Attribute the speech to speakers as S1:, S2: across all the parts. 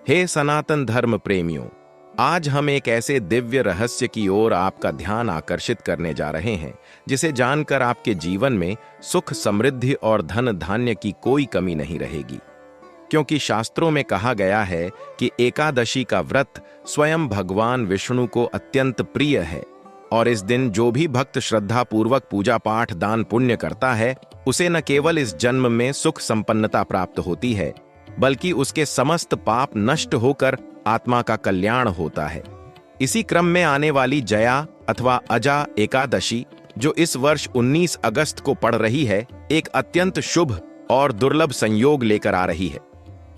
S1: हे सनातन धर्म प्रेमियों, आज हम एक ऐसे दिव्य रहस्य की ओर आपका ध्यान आकर्षित करने जा रहे हैं जिसे जानकर आपके जीवन में सुख, समृद्धि और धन धान्य की कोई कमी नहीं रहेगी। क्योंकि शास्त्रों में कहा गया है कि एकादशी का व्रत स्वयं भगवान विष्णु को अत्यंत प्रिय है और इस दिन जो भी भक्त श्रद्धा पूर्वक पूजा पाठ दान पुण्य करता है उसे न केवल इस जन्म में सुख संपन्नता प्राप्त होती है बल्कि उसके समस्त पाप नष्ट होकर आत्मा का कल्याण होता है। इसी क्रम में आने वाली जया अथवा अजा एकादशी जो इस वर्ष 19 अगस्त को पड़ रही है, एक अत्यंत शुभ और दुर्लभ संयोग लेकर आ रही है।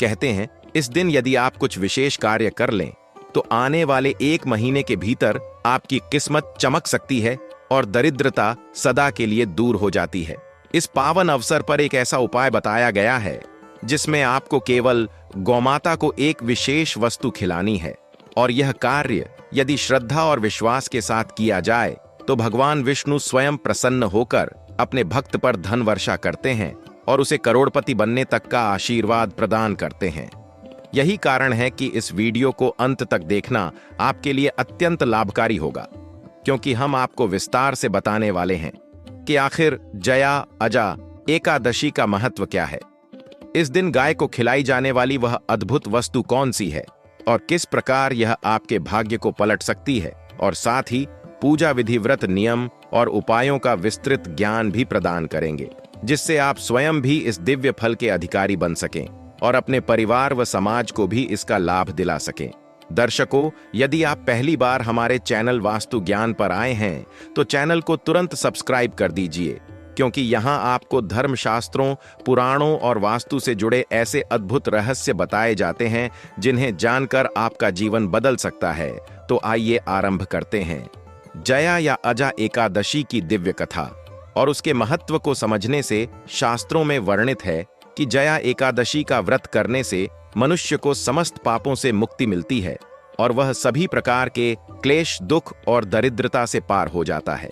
S1: कहते हैं इस दिन यदि आप कुछ विशेष कार्य कर लें तो आने वाले 1 महीने के भीतर आपकी किस्मत चमक सकती है और दरिद्रता सदा के लिए दूर हो जाती है। इस पावन अवसर पर एक ऐसा उपाय बताया गया है जिसमें आपको केवल गौमाता को एक विशेष वस्तु खिलानी है और यह कार्य यदि श्रद्धा और विश्वास के साथ किया जाए तो भगवान विष्णु स्वयं प्रसन्न होकर अपने भक्त पर धन वर्षा करते हैं और उसे करोड़पति बनने तक का आशीर्वाद प्रदान करते हैं। यही कारण है कि इस वीडियो को अंत तक देखना आपके लिए अत्यंत लाभकारी होगा, क्योंकि हम आपको विस्तार से बताने वाले हैं कि आखिर जया अजा एकादशी का महत्व क्या है। इस दिन गाय को खिलाई जाने वाली वह अद्भुत वस्तु कौन सी है और किस प्रकार यह आपके भाग्य को पलट सकती है, और साथ ही पूजा विधि, व्रत नियम और उपायों का विस्तृत ज्ञान भी प्रदान करेंगे जिससे आप स्वयं भी इस दिव्य फल के अधिकारी बन सकें और अपने परिवार व समाज को भी इसका लाभ दिला सकें। दर्शकों, यदि आप पहली बार हमारे चैनल वास्तु ज्ञान पर आए हैं तो चैनल को तुरंत सब्सक्राइब कर दीजिए, क्योंकि यहाँ आपको धर्मशास्त्रों, पुराणों और वास्तु से जुड़े ऐसे अद्भुत रहस्य बताए जाते हैं जिन्हें जानकर आपका जीवन बदल सकता है। तो आइए आरंभ करते हैं। जया या अजा एकादशी की दिव्य कथा और उसके महत्व को समझने से शास्त्रों में वर्णित है कि जया एकादशी का व्रत करने से मनुष्य को समस्त पापों से मुक्ति मिलती है और वह सभी प्रकार के क्लेश, दुख और दरिद्रता से पार हो जाता है।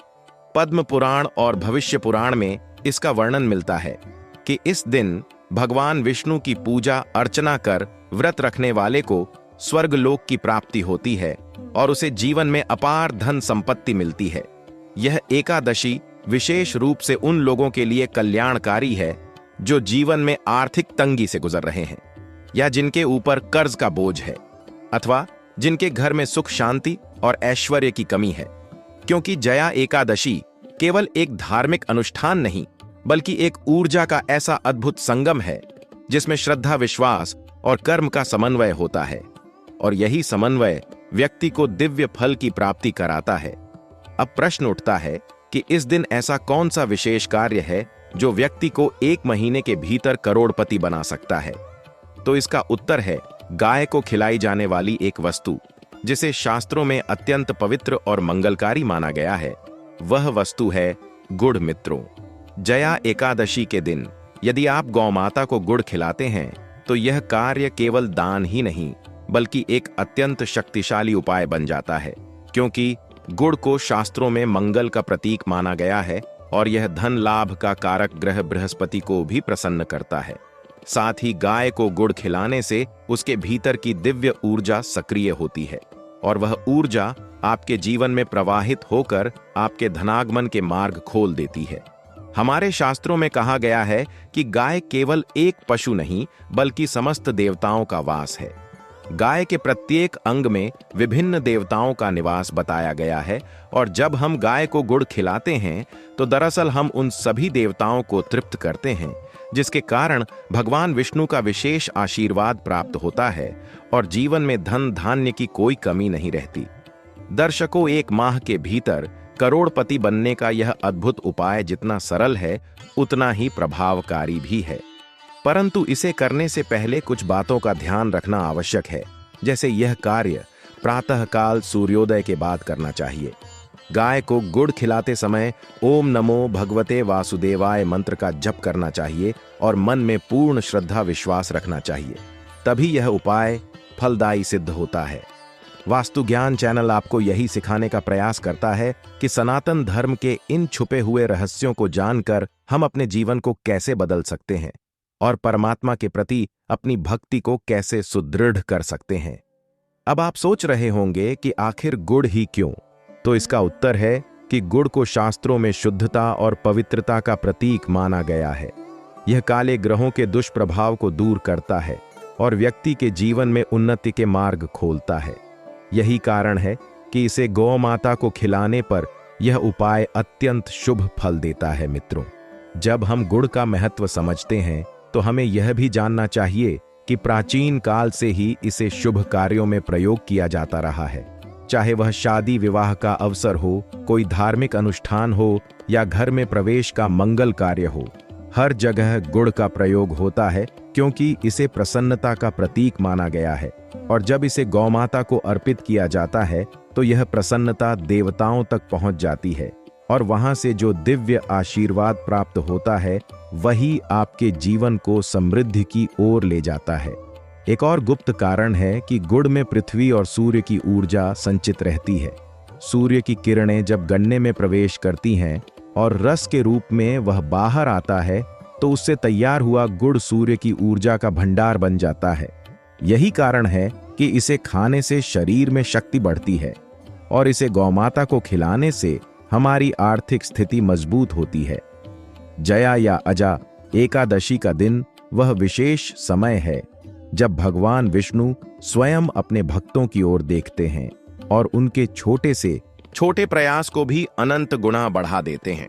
S1: पद्म पुराण और भविष्य पुराण में इसका वर्णन मिलता है कि इस दिन भगवान विष्णु की पूजा अर्चना कर व्रत रखने वाले को स्वर्गलोक की प्राप्ति होती है और उसे जीवन में अपार धन संपत्ति मिलती है। यह एकादशी विशेष रूप से उन लोगों के लिए कल्याणकारी है जो जीवन में आर्थिक तंगी से गुजर रहे हैं या जिनके ऊपर कर्ज का बोझ है अथवा जिनके घर में सुख, शांति और ऐश्वर्य की कमी है। क्योंकि जया एकादशी केवल एक धार्मिक अनुष्ठान नहीं बल्कि एक ऊर्जा का ऐसा अद्भुत संगम है जिसमें श्रद्धा, विश्वास और कर्म का समन्वय होता है और यही समन्वय व्यक्ति को दिव्य फल की प्राप्ति कराता है। अब प्रश्न उठता है कि इस दिन ऐसा कौन सा विशेष कार्य है जो व्यक्ति को 1 महीने के भीतर करोड़पति बना सकता है। तो इसका उत्तर है गाय को खिलाई जाने वाली एक वस्तु जिसे शास्त्रों में अत्यंत पवित्र और मंगलकारी माना गया है। वह वस्तु है गुड़। मित्रों, जया एकादशी के दिन यदि आप गौमाता को गुड़ खिलाते हैं तो यह कार्य केवल दान ही नहीं बल्कि एक अत्यंत शक्तिशाली उपाय बन जाता है, क्योंकि गुड़ को शास्त्रों में मंगल का प्रतीक माना गया है और यह धन लाभ का कारक ग्रह बृहस्पति को भी प्रसन्न करता है। साथ ही गाय को गुड़ खिलाने से उसके भीतर की दिव्य ऊर्जा सक्रिय होती है और वह ऊर्जा आपके जीवन में प्रवाहित होकर आपके धनागमन के मार्ग खोल देती है। हमारे शास्त्रों में कहा गया है कि गाय केवल एक पशु नहीं बल्कि समस्त देवताओं का वास है। गाय के प्रत्येक अंग में विभिन्न देवताओं का निवास बताया गया है और जब हम गाय को गुड़ खिलाते हैं तो दरअसल हम उन सभी देवताओं को तृप्त करते हैं, जिसके कारण भगवान विष्णु का विशेष आशीर्वाद प्राप्त होता है और जीवन में धन धान्य की कोई कमी नहीं रहती। दर्शकों, 1 माह के भीतर करोड़पति बनने का यह अद्भुत उपाय जितना सरल है उतना ही प्रभावकारी भी है, परंतु इसे करने से पहले कुछ बातों का ध्यान रखना आवश्यक है। जैसे यह कार्य प्रातःकाल सूर्योदय के बाद करना चाहिए। गाय को गुड़ खिलाते समय ओम नमो भगवते वासुदेवाय मंत्र का जप करना चाहिए और मन में पूर्ण श्रद्धा, विश्वास रखना चाहिए, तभी यह उपाय फलदायी सिद्ध होता है। वास्तु ज्ञान चैनल आपको यही सिखाने का प्रयास करता है कि सनातन धर्म के इन छुपे हुए रहस्यों को जानकर हम अपने जीवन को कैसे बदल सकते हैं। और परमात्मा के प्रति अपनी भक्ति को कैसे सुदृढ़ कर सकते हैं। अब आप सोच रहे होंगे कि आखिर गुड़ ही क्यों? तो इसका उत्तर है कि गुड़ को शास्त्रों में शुद्धता और पवित्रता का प्रतीक माना गया है। यह काले ग्रहों के दुष्प्रभाव को दूर करता है और व्यक्ति के जीवन में उन्नति के मार्ग खोलता है। यही कारण है कि इसे गौ माता को खिलाने पर यह उपाय अत्यंत शुभ फल देता है। मित्रों, जब हम गुड़ का महत्व समझते हैं तो हमें यह भी जानना चाहिए कि प्राचीन काल से ही इसे शुभ कार्यों में प्रयोग किया जाता रहा है। चाहे वह शादी विवाह का अवसर हो, कोई धार्मिक अनुष्ठान हो या घर में प्रवेश का मंगल कार्य हो, हर जगह गुड़ का प्रयोग होता है क्योंकि इसे प्रसन्नता का प्रतीक माना गया है। और जब इसे गौमाता को अर्पित किया जाता है तो यह प्रसन्नता देवताओं तक पहुंच जाती है और वहां से जो दिव्य आशीर्वाद प्राप्त होता है वही आपके जीवन को समृद्धि की ओर ले जाता है। एक और गुप्त कारण है कि गुड़ में पृथ्वी और सूर्य की ऊर्जा संचित रहती है। सूर्य की किरणें जब गन्ने में प्रवेश करती हैं और रस के रूप में वह बाहर आता है तो उससे तैयार हुआ गुड़ सूर्य की ऊर्जा का भंडार बन जाता है। यही कारण है कि इसे खाने से शरीर में शक्ति बढ़ती है और इसे गौमाता को खिलाने से हमारी आर्थिक स्थिति मजबूत होती है। जया या अजा एकादशी का दिन वह विशेष समय है जब भगवान विष्णु स्वयं अपने भक्तों की ओर देखते हैं और उनके छोटे से छोटे प्रयास को भी अनंत गुना बढ़ा देते हैं।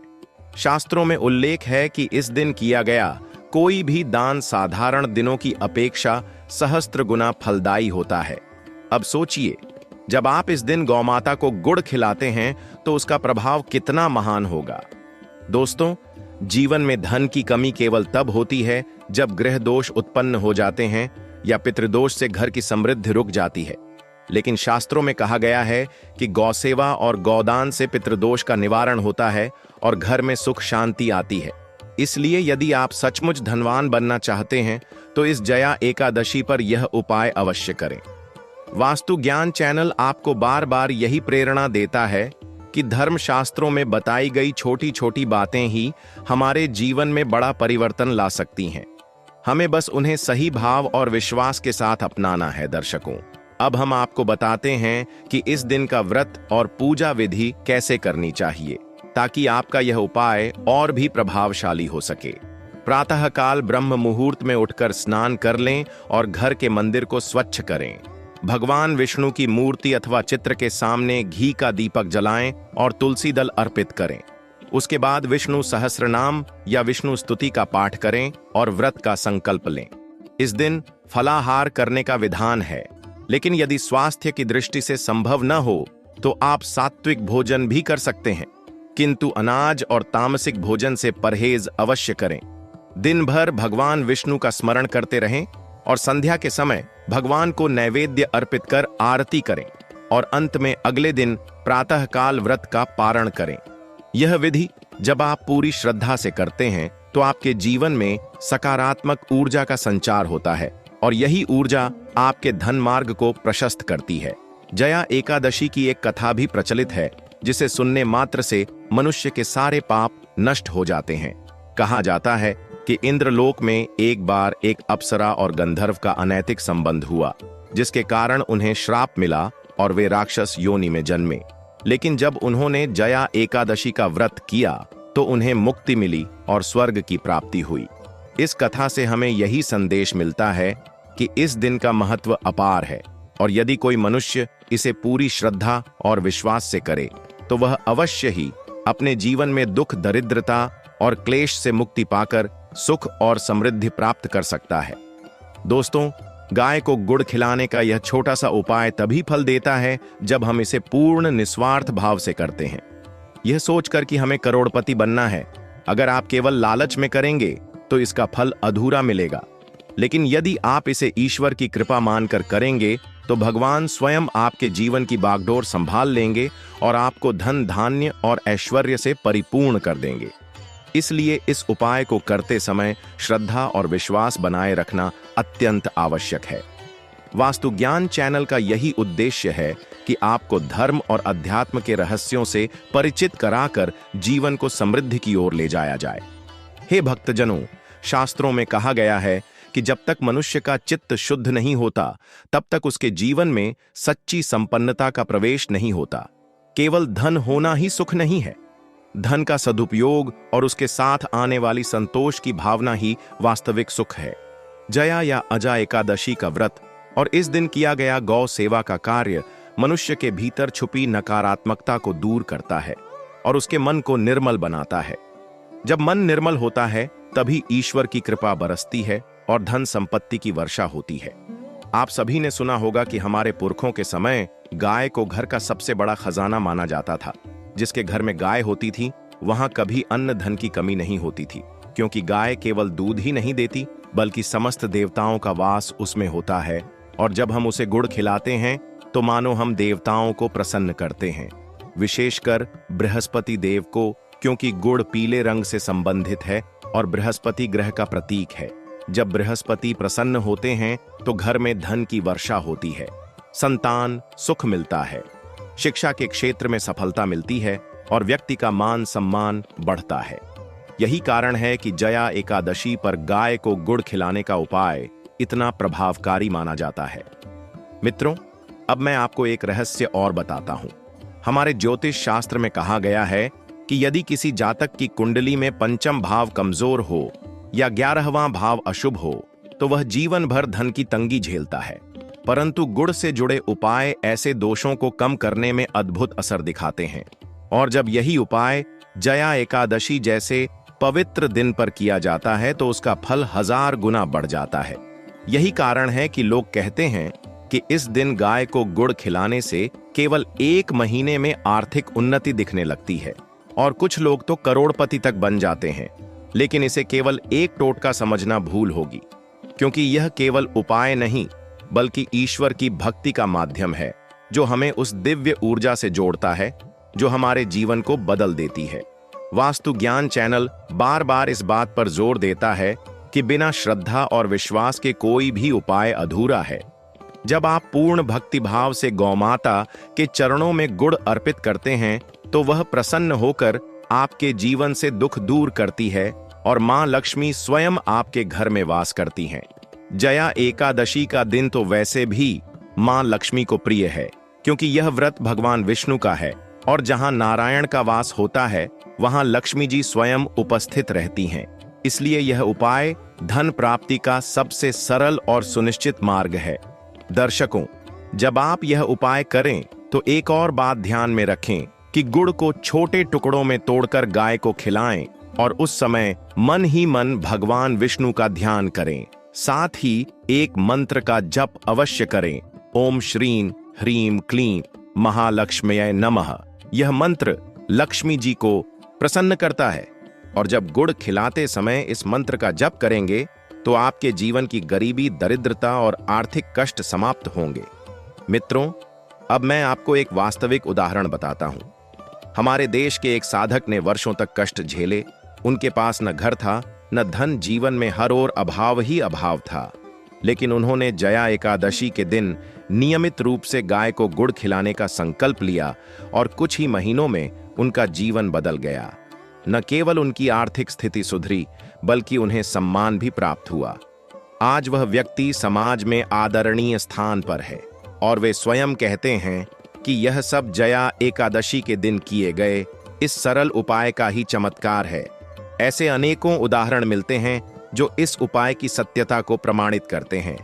S1: शास्त्रों में उल्लेख है कि इस दिन किया गया कोई भी दान साधारण दिनों की अपेक्षा सहस्त्र गुना फलदायी होता है। अब सोचिए, जब आप इस दिन गौमाता को गुड़ खिलाते हैं तो उसका प्रभाव कितना महान होगा। दोस्तों, जीवन में धन की कमी केवल तब होती है जब ग्रह दोष उत्पन्न हो जाते हैं या पितृदोष से घर की समृद्धि रुक जाती है। लेकिन शास्त्रों में कहा गया है कि गौसेवा और गौदान से पितृदोष का निवारण होता है और घर में सुख शांति आती है। इसलिए यदि आप सचमुच धनवान बनना चाहते हैं तो इस जया एकादशी पर यह उपाय अवश्य करें। वास्तु ज्ञान चैनल आपको बार बार यही प्रेरणा देता है कि धर्मशास्त्रों में बताई गई छोटी छोटी बातें ही हमारे जीवन में बड़ा परिवर्तन ला सकती हैं। हमें बस उन्हें सही भाव और विश्वास के साथ अपनाना है। दर्शकों, अब हम आपको बताते हैं कि इस दिन का व्रत और पूजा विधि कैसे करनी चाहिए ताकि आपका यह उपाय और भी प्रभावशाली हो सके। प्रातःकाल ब्रह्म मुहूर्त में उठकर स्नान कर लें और घर के मंदिर को स्वच्छ करें। भगवान विष्णु की मूर्ति अथवा चित्र के सामने घी का दीपक जलाएं और तुलसी दल अर्पित करें। उसके बाद विष्णु सहस्रनाम या विष्णु स्तुति का पाठ करें और व्रत का संकल्प लें। इस दिन फलाहार करने का विधान है, लेकिन यदि स्वास्थ्य की दृष्टि से संभव न हो तो आप सात्विक भोजन भी कर सकते हैं, किंतु अनाज और तामसिक भोजन से परहेज अवश्य करें। दिन भर भगवान विष्णु का स्मरण करते रहें और संध्या के समय भगवान को नैवेद्य अर्पित कर आरती करें और अंत में अगले दिन प्रातःकाल व्रत का पारण करें। यह विधि जब आप पूरी श्रद्धा से करते हैं तो आपके जीवन में सकारात्मक ऊर्जा का संचार होता है और यही ऊर्जा आपके धन मार्ग को प्रशस्त करती है। जया एकादशी की एक कथा भी प्रचलित है जिसे सुनने मात्र से मनुष्य के सारे पाप नष्ट हो जाते हैं। कहा जाता है कि इंद्रलोक में एक बार एक अप्सरा और गंधर्व का अनैतिक संबंध हुआ, जिसके कारण उन्हें श्राप मिला और वे राक्षस योनि में जन्मे। लेकिन जब उन्होंने जया एकादशी का व्रत किया तो उन्हें मुक्ति मिली और स्वर्ग की प्राप्ति हुई। इस कथा से हमें यही संदेश मिलता है कि इस दिन का महत्व अपार है और यदि कोई मनुष्य इसे पूरी श्रद्धा और विश्वास से करे तो वह अवश्य ही अपने जीवन में दुख, दरिद्रता और क्लेश से मुक्ति पाकर सुख और समृद्धि प्राप्त कर सकता है। दोस्तों, गाय को गुड़ खिलाने का यह छोटा सा उपाय तभी फल देता है जब हम इसे पूर्ण निस्वार्थ भाव से करते हैं। यह सोचकर कि हमें करोड़पति बनना है, अगर आप केवल लालच में करेंगे तो इसका फल अधूरा मिलेगा। लेकिन यदि आप इसे ईश्वर की कृपा मानकर करेंगे तो भगवान स्वयं आपके जीवन की बागडोर संभाल लेंगे और आपको धन, धान्य और ऐश्वर्य से परिपूर्ण कर देंगे। इसलिए इस उपाय को करते समय श्रद्धा और विश्वास बनाए रखना अत्यंत आवश्यक है। वास्तु ज्ञान चैनल का यही उद्देश्य है कि आपको धर्म और अध्यात्म के रहस्यों से परिचित कराकर जीवन को समृद्धि की ओर ले जाया जाए। हे भक्तजनों, शास्त्रों में कहा गया है कि जब तक मनुष्य का चित्त शुद्ध नहीं होता तब तक उसके जीवन में सच्ची संपन्नता का प्रवेश नहीं होता। केवल धन होना ही सुख नहीं है। धन का सदुपयोग और उसके साथ आने वाली संतोष की भावना ही वास्तविक सुख है। जया या अजा एकादशी का व्रत और इस दिन किया गया गौ सेवा का कार्य मनुष्य के भीतर छुपी नकारात्मकता को दूर करता है और उसके मन को निर्मल बनाता है। जब मन निर्मल होता है तभी ईश्वर की कृपा बरसती है और धन संपत्ति की वर्षा होती है। आप सभी ने सुना होगा कि हमारे पुरखों के समय गाय को घर का सबसे बड़ा खजाना माना जाता था। जिसके घर में गाय होती थी वहां कभी अन्न धन की कमी नहीं होती थी, क्योंकि गाय केवल दूध ही नहीं देती बल्कि समस्त देवताओं का वास उसमें होता है। और जब हम उसे गुड़ खिलाते हैं तो मानो हम देवताओं को प्रसन्न करते हैं, विशेषकर बृहस्पति देव को, क्योंकि गुड़ पीले रंग से संबंधित है और बृहस्पति ग्रह का प्रतीक है। जब बृहस्पति प्रसन्न होते हैं तो घर में धन की वर्षा होती है, संतान सुख मिलता है, शिक्षा के क्षेत्र में सफलता मिलती है और व्यक्ति का मान सम्मान बढ़ता है। यही कारण है कि जया एकादशी पर गाय को गुड़ खिलाने का उपाय इतना प्रभावकारी माना जाता है। मित्रों, अब मैं आपको एक रहस्य और बताता हूं। हमारे ज्योतिष शास्त्र में कहा गया है कि यदि किसी जातक की कुंडली में पंचम भाव कमजोर हो या 11वां भाव अशुभ हो तो वह जीवन भर धन की तंगी झेलता है, परंतु गुड़ से जुड़े उपाय ऐसे दोषों को कम करने में अद्भुत असर दिखाते हैं। और जब यही उपाय जया एकादशी जैसे पवित्र दिन पर किया जाता है तो उसका फल 1000 गुना बढ़ जाता है। यही कारण है कि लोग कहते हैं कि इस दिन गाय को गुड़ खिलाने से केवल 1 महीने में आर्थिक उन्नति दिखने लगती है और कुछ लोग तो करोड़पति तक बन जाते हैं। लेकिन इसे केवल एक टोटका समझना भूल होगी, क्योंकि यह केवल उपाय नहीं बल्कि ईश्वर की भक्ति का माध्यम है, जो हमें उस दिव्य ऊर्जा से जोड़ता है जो हमारे जीवन को बदल देती है। वास्तु ज्ञान चैनल बार बार इस बात पर जोर देता है कि बिना श्रद्धा और विश्वास के कोई भी उपाय अधूरा है। जब आप पूर्ण भक्तिभाव से गौमाता के चरणों में गुड़ अर्पित करते हैं तो वह प्रसन्न होकर आपके जीवन से दुख दूर करती है और मां लक्ष्मी स्वयं आपके घर में वास करती हैं। जया एकादशी का दिन तो वैसे भी मां लक्ष्मी को प्रिय है, क्योंकि यह व्रत भगवान विष्णु का है और जहां नारायण का वास होता है वहां लक्ष्मी जी स्वयं उपस्थित रहती हैं। इसलिए यह उपाय धन प्राप्ति का सबसे सरल और सुनिश्चित मार्ग है। दर्शकों, जब आप यह उपाय करें तो एक और बात ध्यान में रखें कि गुड़ को छोटे टुकड़ों में तोड़कर गाय को खिलाएं और उस समय मन ही मन भगवान विष्णु का ध्यान करें। साथ ही एक मंत्र का जप अवश्य करें, ओम श्रीं ह्रीं क्लीं महालक्ष्म्यै नमः। यह मंत्र लक्ष्मी जी को प्रसन्न करता है और जब गुड़ खिलाते समय इस मंत्र का जप करेंगे तो आपके जीवन की गरीबी, दरिद्रता और आर्थिक कष्ट समाप्त होंगे। मित्रों, अब मैं आपको एक वास्तविक उदाहरण बताता हूं। हमारे देश के एक साधक ने वर्षों तक कष्ट झेले। उनके पास न घर था न धन, जीवन में हर ओर अभाव ही अभाव था। लेकिन उन्होंने जया एकादशी के दिन नियमित रूप से गाय को गुड़ खिलाने का संकल्प लिया और कुछ ही महीनों में उनका जीवन बदल गया। न केवल उनकी आर्थिक स्थिति सुधरी बल्कि उन्हें सम्मान भी प्राप्त हुआ। आज वह व्यक्ति समाज में आदरणीय स्थान पर है और वे स्वयं कहते हैं कि यह सब जया एकादशी के दिन किए गए इस सरल उपाय का ही चमत्कार है। ऐसे अनेकों उदाहरण मिलते हैं जो इस उपाय की सत्यता को प्रमाणित करते हैं।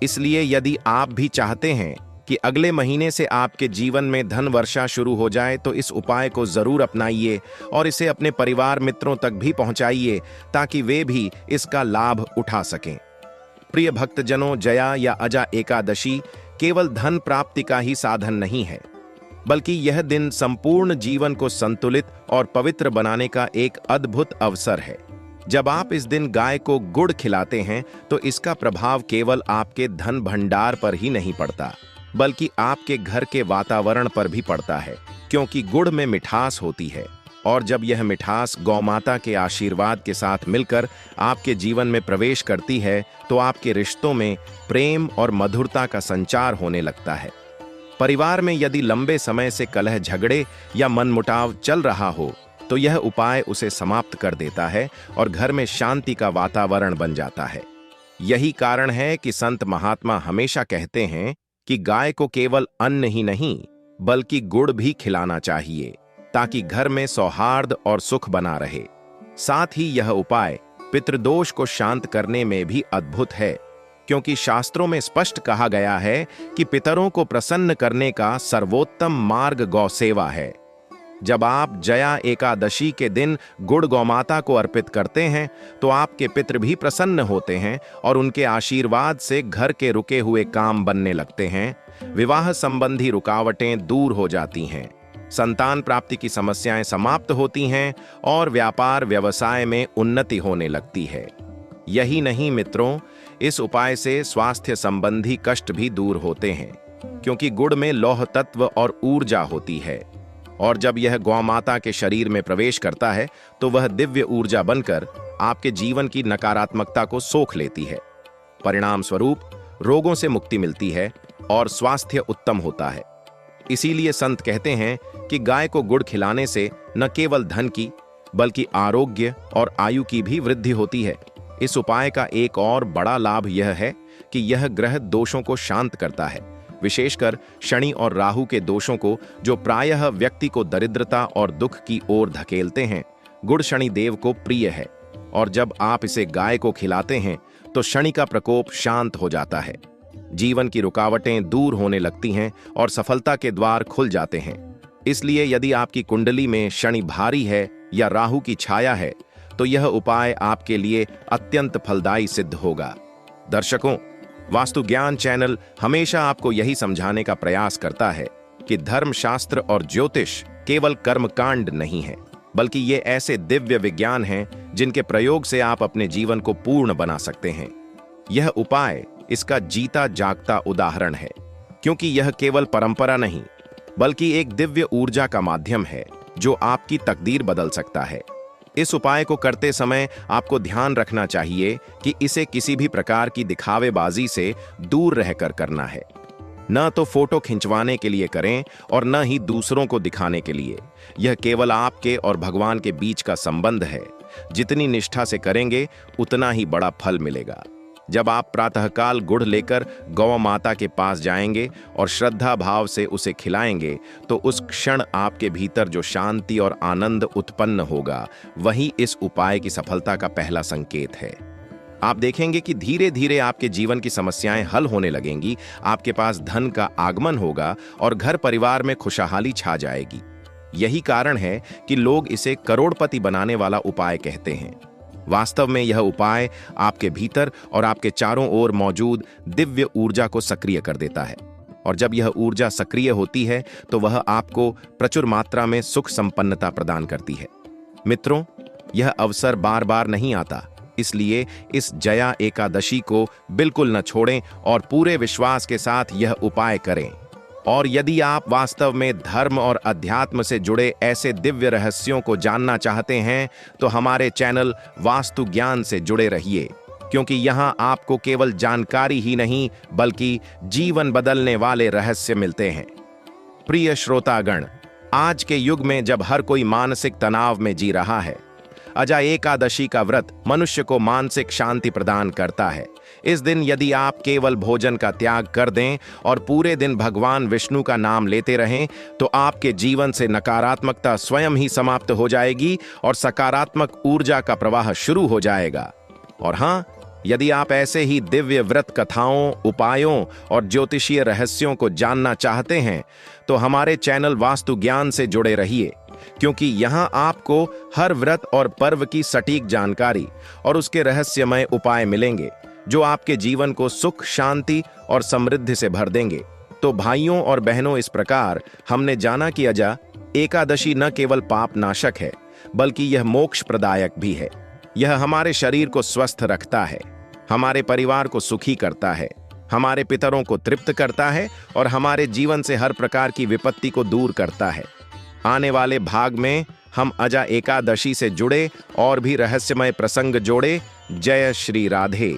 S1: इसलिए यदि आप भी चाहते हैं कि अगले महीने से आपके जीवन में धन वर्षा शुरू हो जाए तो इस उपाय को जरूर अपनाइए और इसे अपने परिवार मित्रों तक भी पहुंचाइए ताकि वे भी इसका लाभ उठा सकें। प्रिय भक्तजनों, जया या अजा एकादशी केवल धन प्राप्ति का ही साधन नहीं है, बल्कि यह दिन संपूर्ण जीवन को संतुलित और पवित्र बनाने का एक अद्भुत अवसर है। जब आप इस दिन गाय को गुड़ खिलाते हैं तो इसका प्रभाव केवल आपके धन भंडार पर ही नहीं पड़ता बल्कि आपके घर के वातावरण पर भी पड़ता है, क्योंकि गुड़ में मिठास होती है और जब यह मिठास गौमाता के आशीर्वाद के साथ मिलकर आपके जीवन में प्रवेश करती है तो आपके रिश्तों में प्रेम और मधुरता का संचार होने लगता है। परिवार में यदि लंबे समय से कलह, झगड़े या मनमुटाव चल रहा हो तो यह उपाय उसे समाप्त कर देता है और घर में शांति का वातावरण बन जाता है। यही कारण है कि संत महात्मा हमेशा कहते हैं कि गाय को केवल अन्न ही नहीं बल्कि गुड़ भी खिलाना चाहिए, ताकि घर में सौहार्द और सुख बना रहे। साथ ही यह उपाय पितृदोष को शांत करने में भी अद्भुत है, क्योंकि शास्त्रों में स्पष्ट कहा गया है कि पितरों को प्रसन्न करने का सर्वोत्तम मार्ग गौ सेवा है। जब आप जया एकादशी के दिन गुड़ गौमाता को अर्पित करते हैं तो आपके पितृ भी प्रसन्न होते हैं और उनके आशीर्वाद से घर के रुके हुए काम बनने लगते हैं, विवाह संबंधी रुकावटें दूर हो जाती हैं, संतान प्राप्ति की समस्याएं समाप्त होती हैं और व्यापार व्यवसाय में उन्नति होने लगती है। यही नहीं मित्रों, इस उपाय से स्वास्थ्य संबंधी कष्ट भी दूर होते हैं, क्योंकि गुड़ में लौह तत्व और ऊर्जा होती है, और जब यह गौमाता के शरीर में प्रवेश करता है तो वह दिव्य ऊर्जा बनकर आपके जीवन की नकारात्मकता को सोख लेती है। परिणाम स्वरूप रोगों से मुक्ति मिलती है और स्वास्थ्य उत्तम होता है। इसीलिए संत कहते हैं कि गाय को गुड़ खिलाने से न केवल धन की बल्कि आरोग्य और आयु की भी वृद्धि होती है। इस उपाय का एक और बड़ा लाभ यह है कि यह ग्रह दोषों को शांत करता है, विशेषकर शनि और राहु के दोषों को, जो प्रायः व्यक्ति को दरिद्रता और दुख की ओर धकेलते हैं। गुड़ शनि देव को प्रिय है और जब आप इसे गाय को खिलाते हैं तो शनि का प्रकोप शांत हो जाता है, जीवन की रुकावटें दूर होने लगती हैं और सफलता के द्वार खुल जाते हैं। इसलिए यदि आपकी कुंडली में शनि भारी है या राहु की छाया है तो यह उपाय आपके लिए अत्यंत फलदायी सिद्ध होगा। दर्शकों, वास्तु ज्ञान चैनल हमेशा आपको यही समझाने का प्रयास करता है कि धर्मशास्त्र और ज्योतिष केवल कर्मकांड नहीं है, बल्कि ये ऐसे दिव्य विज्ञान हैं जिनके प्रयोग से आप अपने जीवन को पूर्ण बना सकते हैं। यह उपाय इसका जीता जागता उदाहरण है, क्योंकि यह केवल परंपरा नहीं बल्कि एक दिव्य ऊर्जा का माध्यम है जो आपकी तकदीर बदल सकता है। इस उपाय को करते समय आपको ध्यान रखना चाहिए कि इसे किसी भी प्रकार की दिखावेबाजी से दूर रहकर करना है। न तो फोटो खिंचवाने के लिए करें और न ही दूसरों को दिखाने के लिए। यह केवल आपके और भगवान के बीच का संबंध है। जितनी निष्ठा से करेंगे उतना ही बड़ा फल मिलेगा। जब आप प्रातःकाल गुड़ लेकर गौ माता के पास जाएंगे और श्रद्धा भाव से उसे खिलाएंगे तो उस क्षण आपके भीतर जो शांति और आनंद उत्पन्न होगा, वही इस उपाय की सफलता का पहला संकेत है। आप देखेंगे कि धीरे धीरे आपके जीवन की समस्याएं हल होने लगेंगी, आपके पास धन का आगमन होगा और घर परिवार में खुशहाली छा जाएगी। यही कारण है कि लोग इसे करोड़पति बनाने वाला उपाय कहते हैं। वास्तव में यह उपाय आपके भीतर और आपके चारों ओर मौजूद दिव्य ऊर्जा को सक्रिय कर देता है, और जब यह ऊर्जा सक्रिय होती है तो वह आपको प्रचुर मात्रा में सुख संपन्नता प्रदान करती है। मित्रों, यह अवसर बार बार नहीं आता, इसलिए इस जया एकादशी को बिल्कुल न छोड़ें और पूरे विश्वास के साथ यह उपाय करें। और यदि आप वास्तव में धर्म और अध्यात्म से जुड़े ऐसे दिव्य रहस्यों को जानना चाहते हैं तो हमारे चैनल वास्तु ज्ञान से जुड़े रहिए, क्योंकि यहाँ आपको केवल जानकारी ही नहीं बल्कि जीवन बदलने वाले रहस्य मिलते हैं। प्रिय श्रोतागण, आज के युग में जब हर कोई मानसिक तनाव में जी रहा है, अजा एकादशी का व्रत मनुष्य को मानसिक शांति प्रदान करता है। इस दिन यदि आप केवल भोजन का त्याग कर दें और पूरे दिन भगवान विष्णु का नाम लेते रहें तो आपके जीवन से नकारात्मकता स्वयं ही समाप्त हो जाएगी और सकारात्मक ऊर्जा का प्रवाह शुरू हो जाएगा। और हाँ, यदि आप ऐसे ही दिव्य व्रत कथाओं, उपायों और ज्योतिषीय रहस्यों को जानना चाहते हैं तो हमारे चैनल वास्तु ज्ञान से जुड़े रहिए, क्योंकि यहाँ आपको हर व्रत और पर्व की सटीक जानकारी और उसके रहस्यमय उपाय मिलेंगे जो आपके जीवन को सुख, शांति और समृद्धि से भर देंगे। तो भाइयों और बहनों, इस प्रकार हमने जाना कि अजा एकादशी न केवल पाप नाशक है बल्कि यह मोक्ष प्रदायक भी है। यह हमारे शरीर को स्वस्थ रखता है, हमारे परिवार को सुखी करता है, हमारे पितरों को तृप्त करता है और हमारे जीवन से हर प्रकार की विपत्ति को दूर करता है। आने वाले भाग में हम अजा एकादशी से जुड़े और भी रहस्यमय प्रसंग जोड़े। जय श्री राधे।